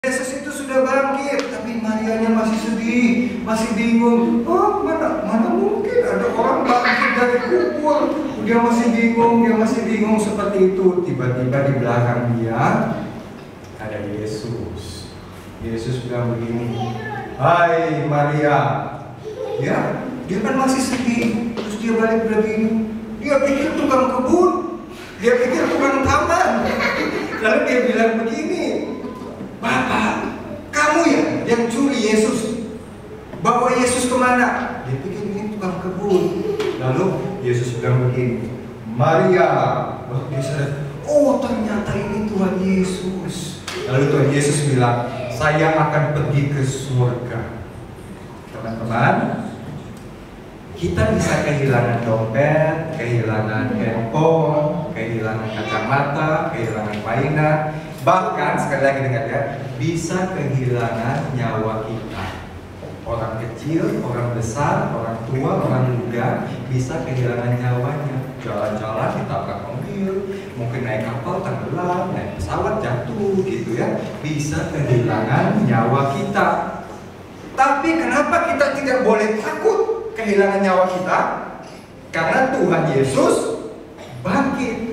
Yesus itu sudah bangkit, tapi Marianya masih sedih, masih bingung. Oh, mana mungkin ada orang bangkit dari kubur? Dia masih bingung seperti itu. Tiba-tiba di belakang dia ada Yesus. Yesus bilang begini, "Hai Maria." Ya, dia kan masih sedih. Terus dia balik begini. Dia pikir tukang kebun, dia pikir tukang taman. Lalu dia bilang begini, "Bapak, kamu ya yang curi Yesus? Bawa Yesus kemana?" Dia pikir ini tukang kebun. Lalu Yesus bilang begini, "Maria." Wah, dia sadar, oh ternyata ini Tuhan Yesus. Lalu Tuhan Yesus bilang, "Saya akan pergi ke surga." Teman-teman, kita bisa kehilangan dompet, kehilangan handphone, kehilangan kacamata, kehilangan mainan. Bahkan, sekali lagi dengar ya, bisa kehilangan nyawa kita. Orang kecil, orang besar, orang tua, orang muda bisa kehilangan nyawanya. Jalan-jalan ditabrak mobil, mungkin naik kapal tenggelam, naik pesawat jatuh gitu ya. Bisa kehilangan nyawa kita. Tapi kenapa kita tidak boleh takut kehilangan nyawa kita? Karena Tuhan Yesus bangkit.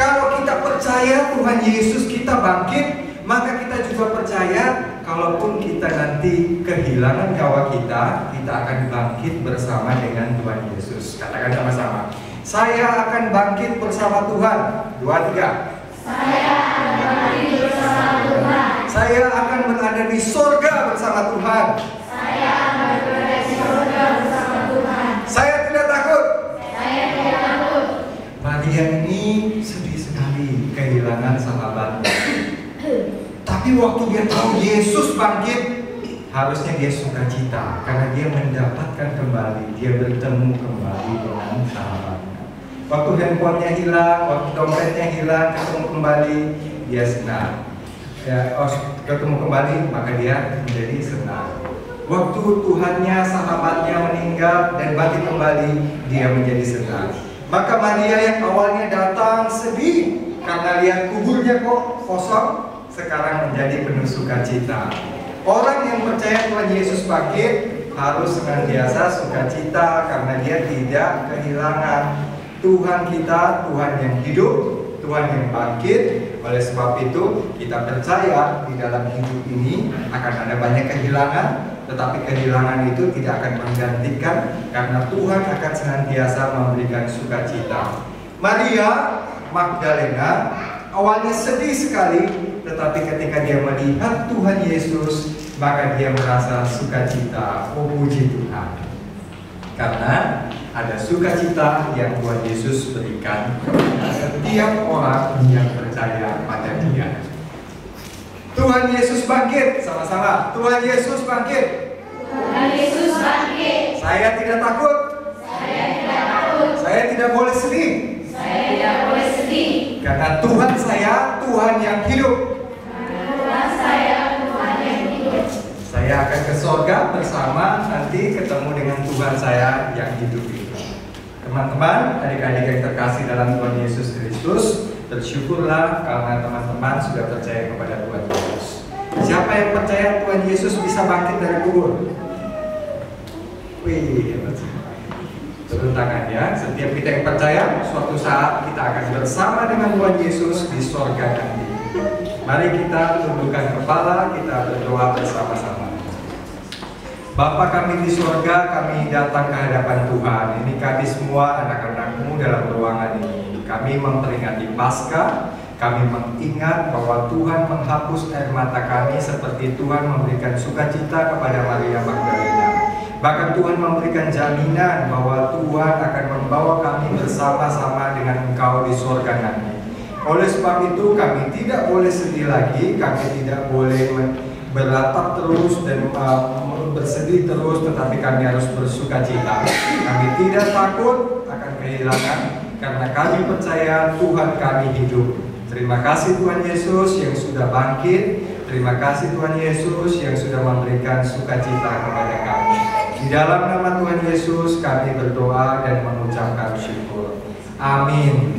Kalau kita percaya Tuhan Yesus kita bangkit, maka kita juga percaya kalaupun kita nanti kehilangan nyawa kita, kita akan bangkit bersama dengan Tuhan Yesus. Katakan sama-sama, saya akan bangkit bersama Tuhan. 2, 3. Saya akan bangkit bersama Tuhan. Saya akan berada di surga bersama Tuhan. Saya akan berada di surga bersama Tuhan. Saya tidak takut. Saya tidak takut. Maria ini sedih sekali kehilangan sahabatnya. Tapi waktu dia tahu Yesus bangkit, harusnya dia sukacita karena dia mendapatkan kembali, dia bertemu kembali dengan sahabatnya. Waktu handphonenya hilang, waktu dompetnya hilang, ketemu kembali, dia senang. Ya, ketemu kembali, maka dia menjadi senang. Waktu Tuhannya, sahabatnya meninggal dan bangkit kembali, dia menjadi senang. Maka Maria yang awalnya datang sedih karena lihat kuburnya kok kosong, sekarang menjadi penuh sukacita. Orang yang percaya Tuhan Yesus bangkit harus senantiasa sukacita karena dia tidak kehilangan Tuhan kita, Tuhan yang hidup, Tuhan yang bangkit. Oleh sebab itu kita percaya di dalam hidup ini akan ada banyak kehilangan, tetapi kehilangan itu tidak akan menggantikan karena Tuhan akan senantiasa memberikan sukacita. Maria Magdalena awalnya sedih sekali, tetapi ketika dia melihat Tuhan Yesus, maka dia merasa sukacita. Oh, puji Tuhan. Karena ada sukacita yang Tuhan Yesus berikan kepada setiap orang yang percaya pada Dia. Tuhan Yesus bangkit, sama-sama. Tuhan Yesus bangkit. Tuhan Yesus bangkit. Saya tidak takut. Saya tidak takut. Saya tidak boleh sedih. Saya tidak boleh sedih. Karena Tuhan saya, Tuhan yang hidup. Karena Tuhan saya, Tuhan yang hidup. Saya akan ke surga bersama, nanti ketemu dengan Tuhan saya yang hidup itu. Teman-teman, adik-adik yang terkasih dalam Tuhan Yesus Kristus, bersyukurlah karena teman-teman sudah percaya kepada Tuhan Yesus. Siapa yang percaya Tuhan Yesus bisa bangkit dari kubur? Wih, turun tangan ya. Setiap kita yang percaya, suatu saat kita akan bersama dengan Tuhan Yesus di surga nanti. Mari kita tundukkan kepala, kita berdoa bersama-sama. Bapa kami di surga, kami datang ke hadapan Tuhan. Ini kami semua anak-anak-Mu dalam ruangan ini. Kami memperingati Paskah. Kami mengingat bahwa Tuhan menghapus air mata kami seperti Tuhan memberikan sukacita kepada Maria Magdalena. Bahkan Tuhan memberikan jaminan bahwa Tuhan akan membawa kami bersama-sama dengan Engkau di surga nanti. Oleh sebab itu kami tidak boleh sedih lagi, kami tidak boleh beratap terus dan bersedih terus, tetapi kami harus bersukacita. Kami tidak takut akan kehilangan karena kami percaya Tuhan kami hidup. Terima kasih Tuhan Yesus yang sudah bangkit. Terima kasih Tuhan Yesus yang sudah memberikan sukacita kepada kami. Di dalam nama Tuhan Yesus kami berdoa dan mengucapkan syukur. Amin.